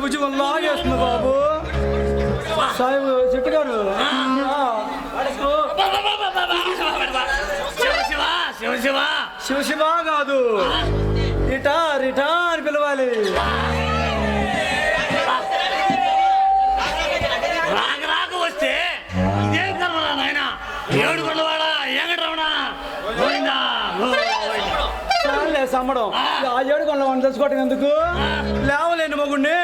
ఉద్యోగం లాగేస్తుంది బాబు. సాయిబు చెట్టు గారు శివ శివ కాదు, రిటార్ పిలవాలి. రాక వస్తే ఇదేం కర్మరా నాయన. ఏడు కొండవాడా ఎంగటరమణ సమ్మడం ఆ ఏడు కొండ తెలుసుకోవటం ఎందుకు? లేవలేని మగుడిని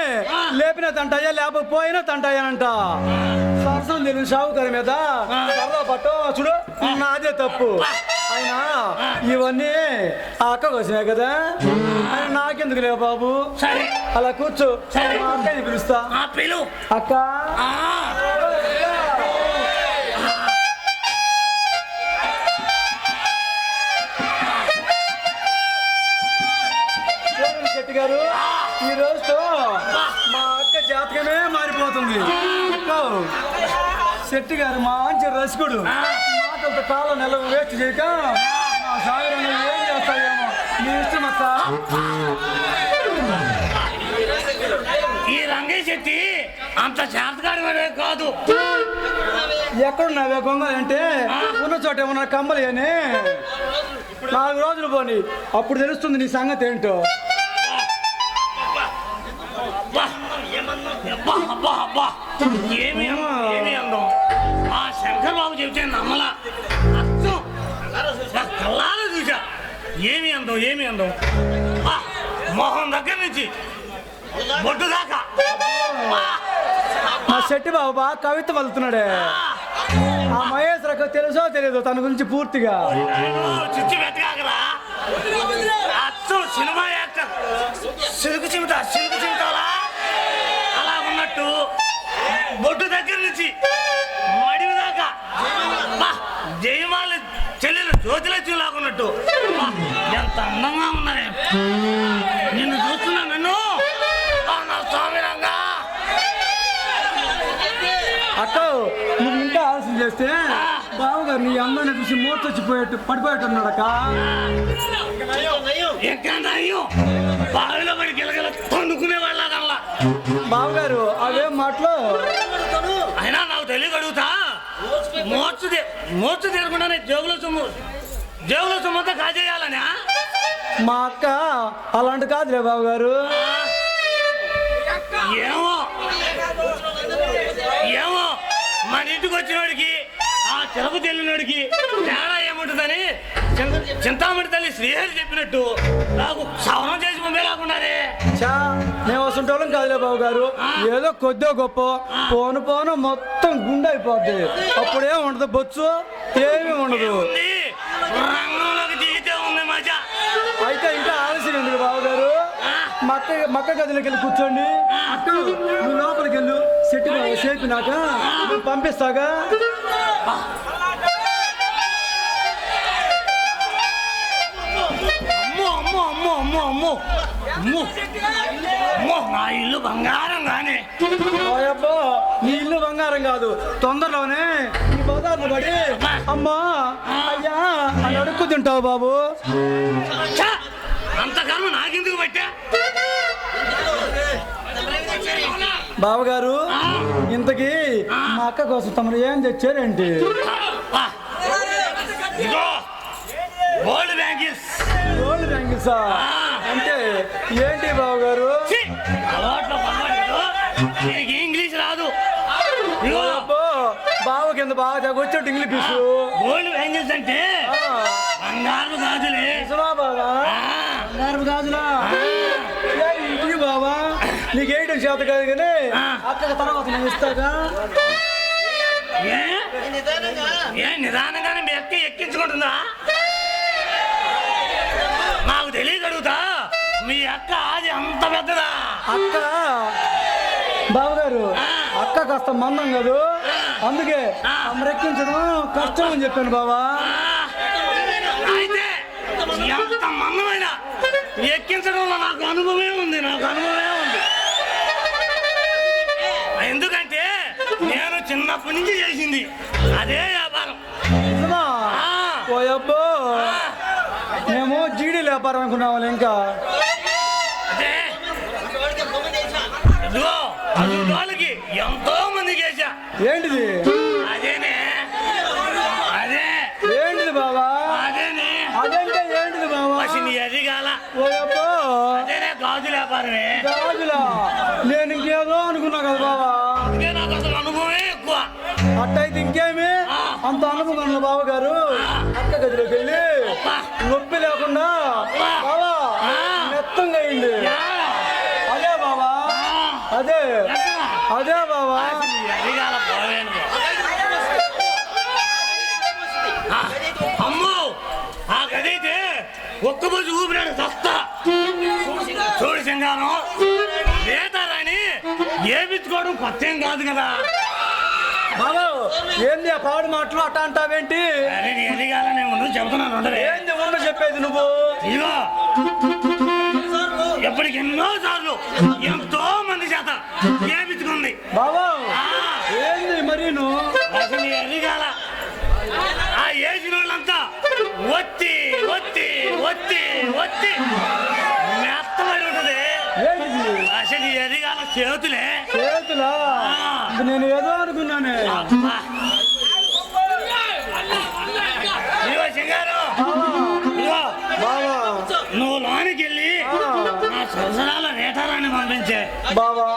లేపిన తంటాయా లేకపోయినా తంటాయానంట. సరసం తెలియని షావుకారి మీద సరదా పట్టం చూడు, నాదే తప్పు. అయినా ఇవన్నీ ఆ అక్కకు వచ్చినాయి కదా, ఆయన నాకెందుకు లేవు బాబు. అలా కూర్చో, అక్కని పిలుస్తా. అక్క శెట్టి గారు, ఈ రోజుతో మా అక్క జాతకమే మారిపోతుంది. శెట్టి గారు మంచి రసికుడు. మాటలతో కాలం నెల వేస్ట్ చేయక మా సాగరంలో ఏం చేస్తాయేమో, మీ ఇష్టం అక్క. ఈ రంగయ్య శెట్టి అంత చేతకాడి కాదు. ఎక్కడున్నావే గొంగలు అంటే ఉన్న చోట ఏమన్నా కమ్మలు అని 4 రోజులు పోని, అప్పుడు తెలుస్తుంది నీ సంగతి ఏంటో. ఏమి అందం. ఆ శంకర్ బాబు చెప్తే నమ్మలా, కల్లారా చూసా. ఏమి అందం మొహం దగ్గర నుంచి బొడ్డు దాకా. మా శెట్టి బాబు బాగా కవిత వలుతున్నాడే. ఆ మహేశ్వరకు తెలుసో తెలియదు తన గురించి పూర్తిగా. చిచ్చి పెట్టగాకరా, సినిమా యాక్టర్ సిలుకు చిమిటాలా అలా ఉన్నట్టు బొడ్డు దగ్గర నుంచి మడివి దాకా జయమాల చెల్లెలు జ్యోతిలక్ష్మి లాగున్నట్టు ఎంత అందంగా ఉన్నాయి. నిన్ను చూస్తున్నా నన్ను నా స్వామి రంగా. అక్క నువ్వు ఇంకా ఆలస్యం చేస్తే బావగారు నీ అమ్మాయిని చూసి మూర్చొచ్చిపోయేట్టు పడిపోయేట్టున్నాడు అక్క. బావిలో పడి గిలగల పండుకునే వాళ్ళ బావగారు అవేం మాటలు. అయినా నాకు తెలియగలుగుతా, మోర్చు తీరకుండానే జేబులో సొమ్మంతా కాజేయాలనా? మా అక్క అలాంటి కాదులే బావగారు. ఏమో మన ఇంటికి వచ్చినోడికి ఆ తిరుపతి వెళ్ళినోడికి తేడా ఏముంటుందని చింతామణి తల్లి శ్రీహరి చెప్పినట్టు నాకు సవరం చేసి పంపే రాకుండానే. మేము వస్తుంటోళ్ళం కాదులే బావగారు, ఏదో కొద్దిగా గొప్ప పోను మొత్తం గుండె అయిపోద్ది. అప్పుడేం ఉండదు, బొచ్చు ఏమీ ఉండదు. రంగంలోకి దిగితే ఉంది మజా. అయితే ఇంకా ఆలస్యం ఎందుకు బావగారు, మక్క గదిలోకి వెళ్ళి కూర్చోండి. అక్క నువ్వు లోపలికి వెళ్ళు, సెట్ చేపినాక నువ్వు పంపిస్తాగా. నా ఇల్లు బంగారం గానే. అబ్బో నీ ఇల్లు బంగారం కాదు, తొందరలోనే నీ బజార్లు పడి అమ్మా అయ్యా అని అడుక్కు తింటావు బాబు. అంత కర్మ నాకెందుకు పట్టా? బావగారు ఇంతకీ మా అక్క కోసం తమరు ఏం తెచ్చారేంటి? Gold bangles. గోల్డ్ బ్యాంగిల్సా అంటే ఏంటి బావగారు? ఇంగ్లీష్ రాదు. బావ కింద బాగా తగ్గొచ్చాడు ఇంగ్లీష్. గోల్డ్ బ్యాంగిల్స్ అంటే బంగారు గాజులే. బాబా బంగారు గాజులా? ఇంటికి బావా నీకేయడం చేత కాదు కానీ అక్కడ తర్వాత నేను ఇస్తాగా. నిదానంగానే మీ అక్క ఎక్కించుకుంటుందా? నాకు తెలియగలుగుతా మీ అక్క అది అంత పెద్దదా? అక్క బావగారు అక్క కాస్త మందం కాదు, అందుకే అమరెక్కించడం కష్టం అని చెప్పాను బావా. అయితే ఎంత మందమైనా ఎక్కించడంలో నాకు అనుభవమే ఉంది. ఎందుకంటే నేను చిన్నప్పటి నుంచి చేసింది అదే వ్యాపారం. ఓయబ్బో మేము జీడీ వ్యాపారం అనుకున్నాము ఇంకా. ఇదిగో అసలు వాళ్ళకి ఎంతో మంది చేశా. ఏంటిది అదేనే అదే ఏంటిది బావా అదేనే అదంటే ఏంటిది బావా పసిని ఎదిగాల ఓయబ్బో అదేనే గాజు వ్యాపారమే. గాజులా నేను ఇంకేదో అనుకున్నా కదా బావా అందుకే నాకు అసలు అనుభవమే ఎక్కువ. అట్టయితే ఇంకేమి అంత అనుభవం ఉన్న బావ గారు అక్క గదిలోకి వెళ్ళి నొప్పి లేకుండా బావా మెత్తంగా అయింది. అదే బావా అదే అదే బావా ఎదిగాల పోలేను. అమ్మో ఆ గదైతే ఒక్క రోజు ఊపిరాడు సస్తా. చూడు సింగారం వేతారని ఏపించుకోవడం కొత్తేం కాదు కదా. బాబు ఏంది ఆ పాడు మాటలు అట్ట అంటావేంటి అరే నీ ఎదిగాలని ముందు చెబుతున్నాను ఉండవే. ఏంది ఉన్న చెప్పేది నువ్వు ఇదిగో ఎప్పటికి ఎన్నో సార్లు ఎంతో మంది చేత ఏపించుకుంది. బాబు ఏంది మరి నువ్వు అసలు నీ ఎదిగాల ఆ ఏసిన వాళ్ళంతా ఒత్తి ఒత్తి ఒత్తి ఒత్తి మెత్తమై ఉంటది. ఏంటిది అసలు నీ ఎదిగాల చేతులే. చేతులా నేను ఏదో అనుకున్నానే అబ్బా. ఇదిగో సింగారు ఇదిగో బావా నువ్వు లోనికి వెళ్ళి నా సంవత్సరాల రేటారాన్ని పంపించే. బావా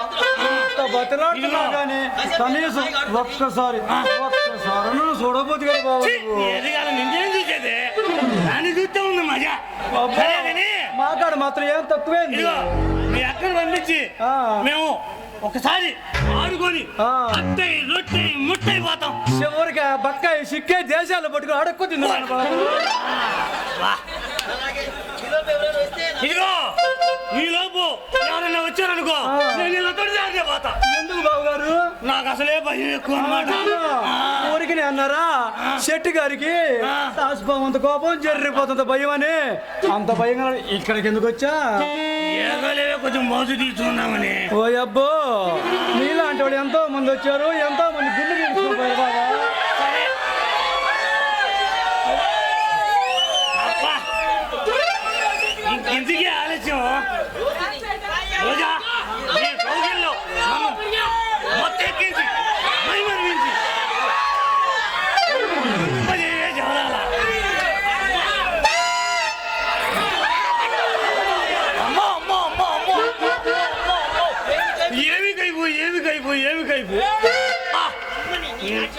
బతిలాడుతున్నా కానీ కనీసం ఒక్కసారి నన్ను చూడబోతు కదా బాబు ఎదిగాల నిన్నేం చూసేది దాన్ని చూస్తే ఉంది మజా. సరే కానీ మాట్లాడు మాత్రం ఏం తక్కువే ఇదిగో మీ అక్కడ పంపించి మేము ఒకసారి ఆడుకొని అట్టై రొట్టె ముట్టై పోతాం. చివరికి బక్కాయి సిక్కే దేశాలు పట్టుకుని అడుక్కు తిన్నాను బాబు. ఇదిగో ఈ లోపు ఎవరైనా వచ్చారనుకో నేను వీళ్ళతో జాగ్రత్త పోతా. ఎందుకు బాబు గారు నాకు అసలే భయం ఎక్కువ అన్నమాట. ఊరికి అన్నారా శెట్టి గారికి అంత కోపం జరిగిపోతుంది భయం అని అంత భయంగా ఇక్కడికి ఎందుకు వచ్చా ఏగలేవే కొంచెం మోసు తీసుకున్నామని. ఓ అబ్బో నీలాంటి వాడు ఎంతో మంది వచ్చారు ఎంతో మంది గుండె తీసుకోపోయారు బాబా. ఇంకెందుకే ఆలస్యం రోజా నీ కౌగిల్లో మొత్తం ఎక్కించి మైమర్మించి చదవాల. అమ్మో అమ్మో అమ్మో అమ్మో ఏమి కైపు ఏమి కైపు ఏమి కైపు.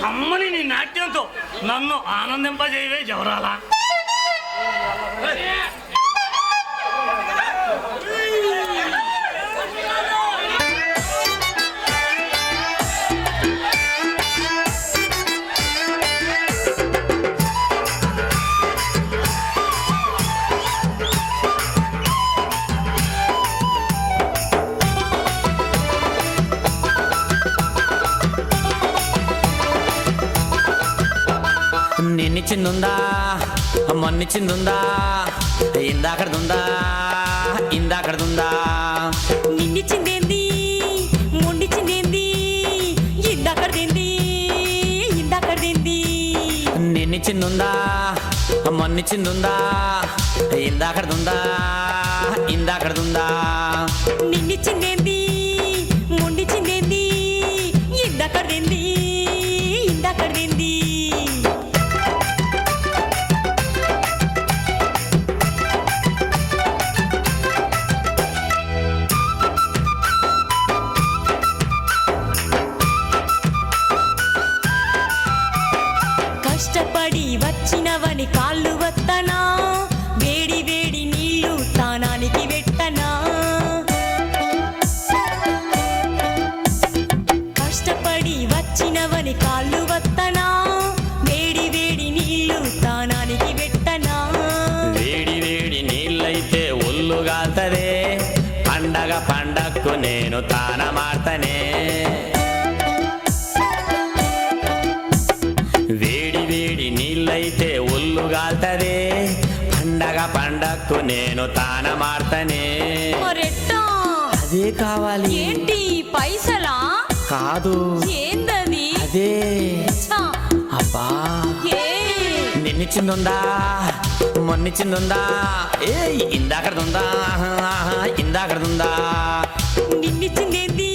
కమ్మని నీ నాట్యంతో నన్ను ఆనందింపజేయవే జవరాలా. నిన్నిచ్చిందుందా మొన్నిచ్చిందుందా ఇందాకడుందా ఇందాకడుందా నిన్నిచ్చిందేంది మొండిచ్చిందేంది ఇందాకడదేంది ఇందాకడదేంది నిన్నిచ్చిందుందా మొన్నిచ్చిందుందా ఇందాకడుందా ఇందాకడుందా నిన్నిచ్చిందేంది మొండిచ్చిందేంది ఇందాకడదేంది ఇందాకడదేంది కష్టపడి వచ్చినవని కాళ్ళు వత్తనా వేడి వేడి నీళ్లు తానానికి పెట్టనా కష్టపడి వచ్చినవని కాళ్ళు వత్తనా వేడి వేడి నీళ్లు తానానికి పెట్టనా వేడి వేడి నీళ్ళైతే ఒళ్ళు గాల్తదే పండగ పండక్కు నేను తాన మార్తనే వేడి వేడి నీళ్ళైతే ఒళ్ళు గాల్తదే పండగ పండక్కు నేను తాన మార్తనే మరెట్టా అదే కావాలి ఏంటి పైసలా కాదు ఏందది అదే ఛా, అబ్బా ఏ నిన్నిచ్చిందుందా మొన్నిచ్చిందుందా ఏ ఇందాకడుందా ఇందాకడుందా నిన్నిచ్చిందేంది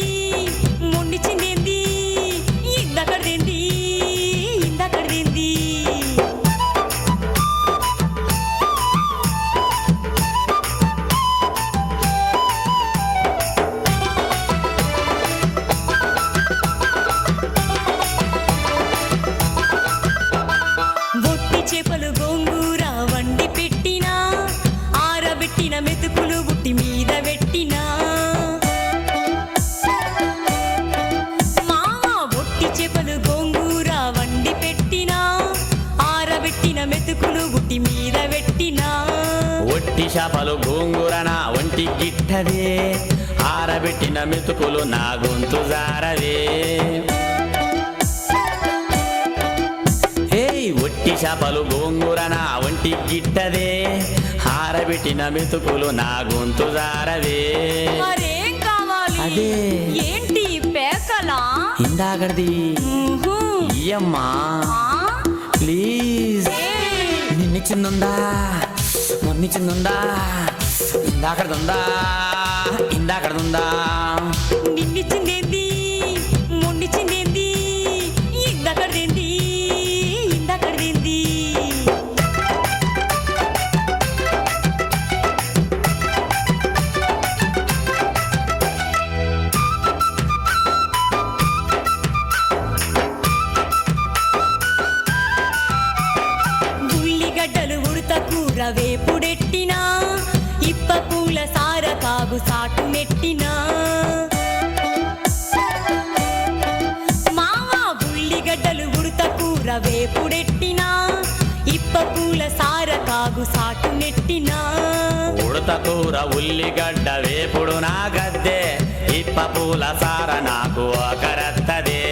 చేపలు గోంగూర నా ఒంటి గిట్టదే, ఆరబెట్టిన మెతుకులు నా గొంతు జారవే. ఒట్టి చేపలు గోంగూర నా ఒంటి గిట్టదే, ఆరబెట్టిన మెతుకులు నా గొంతు జారవే. మరేం కావాలి? అదే. ఏంటి పేకలా? ఇందాకడిది ఊహు. ఇయ్యమ్మా ఆ? ప్లీజ్. ఏయ్. నిన్నిచ్చిందుందా, మొన్నిచ్చిందుందా, ఇందాకడుందా, ఇందాకడుందా. నిన్నిచ్చిందేంది, మొన్నిచ్చిందేంది, ఇందకడదేంది, ఇందకడదేంది. ఉల్లిగడ్డలు ఉడత కూర వేపుడెట్టినా, ఇప్ప పూల సార కాగు సాటు నెట్టినా. మావా ఉల్లిగడ్డలు ఉడత కూర వేపుడెట్టినా, ఇప్ప పూల సార కాగు సాటు నెట్టినా. ఉడత కూర ఉల్లిగడ్డ వేపుడు నా గద్దే, ఇప్ప పూల సార నాకు ఒకరత్తదే.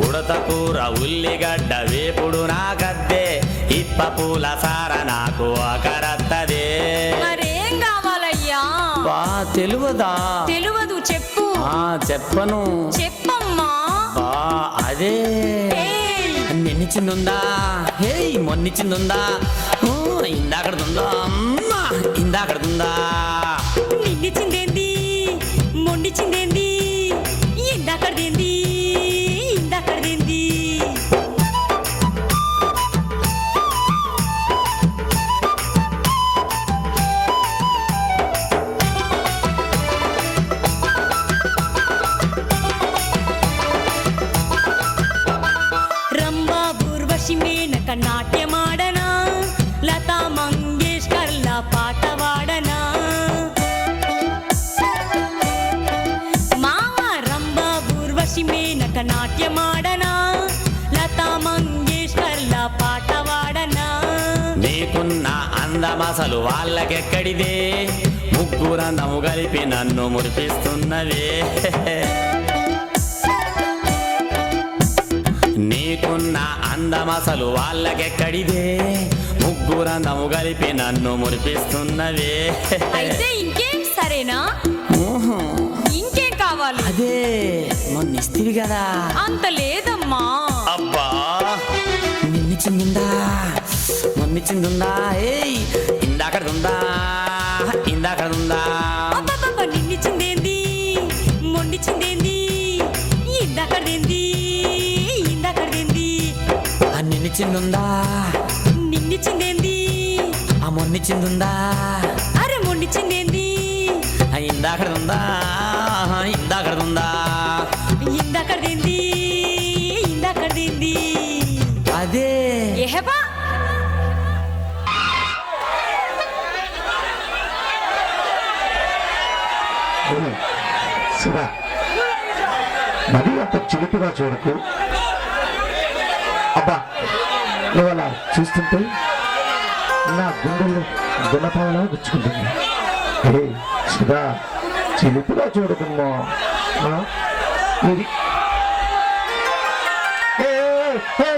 ఉడత కూర ఉల్లిగడ్డ వేపుడు నా గద్దే, ఇప్ప పూల సార నాకు ఒకరత్తదే. మరేం కావాలయ్యా? బా తెలువదా? తెలువదు, చెప్పు. చెప్పను. చెప్పమ్మా. బా అదే. ఏయ్. నిన్నిచ్చిందుందా, హేయ్ మొన్నిచ్చిందుందా, ఇందాకడుందా, అమ్మా ఇందాకడుందా. నిన్నిచ్చిందేంది, మొండిచ్చిందేంది, ఇందాకడదేంది, ఇందాకడదేంది. రంభా ఊర్వశి మేనక నాట్యమాడనా, లతా మంగేష్కర్ల పాట వాడనా. మావా రంభా ఊర్వశి మేనక నాట్యమాడనా, లతా మంగేష్కర్ల పాట వాడనా. నీకున్న అందమసలు వాళ్ళకెక్కడిదే, ముగ్గురందము కలిపి నన్ను మురిపిస్తున్నవే. నీకున్న అందమసలు వాళ్ళకెక్కడిదే, ముగ్గురందము కలిపి నన్ను మురిపిస్తున్నవే. అయితే ఇంకేం సరేనా? ఊహు. ఇంకేం కావాలి? అదే మొన్నిస్తివి కదా. అంత లేదమ్మా. అబ్బా నిన్నిచ్చిందుందా, మొన్నిచ్చిందుందా, ఏయ్ ఇందాకడుందా, ఇందాకడుందా. అబ్బబ్బబ్బ, నిన్నిచ్చిందేంది, మొండిచ్చిందేంది, ఇందాకడదేంది, ఇందాకడదేంది. నిన్నిచ్చిందుందా, నిన్నిచ్చిందేంది, మొన్నిచ్చిందుందా, అరే మొండిచ్చిందేంది, ఇందాకడుందా, ఇందాకడుందా. ఇందాకడదేంది, ఇందాకడదేంది. అదే. ఏహబా. శివ, మరీ అంత చిలిపిగా చూడకు. అబ్బా, నువ్వు అలా చూస్తుంటే నా గుండెల్లో గుణపాలా గుచ్చుకుంటుంది. హే శివ, చిలిపిగా చూడకమ్మా. ఇది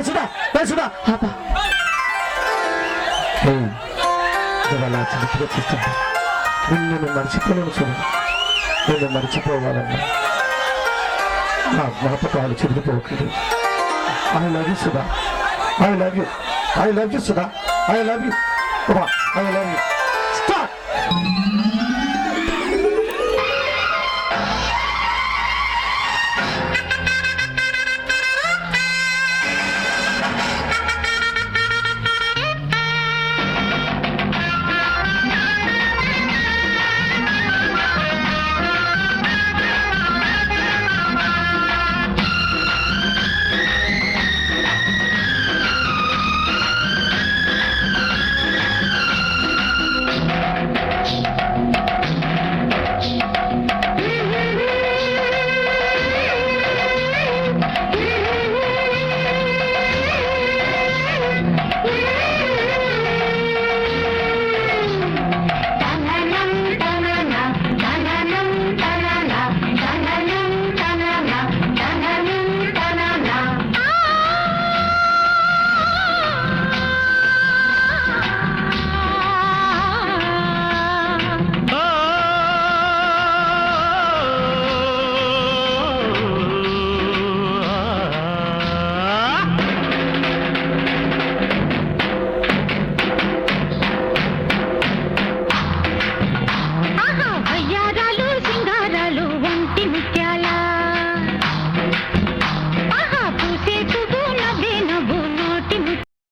సుధా, సుధా, నువ్వు అలా చిలిపిగా చూస్తుంటే నిన్ను మర్చిపోలేను శివ. నేను మర్చిపోవాలన్నా నా జ్ఞాపకాలు చెరిగిపోకూడదు. I love you Sudha, I love you, I love you Sudha, I love you, I love you.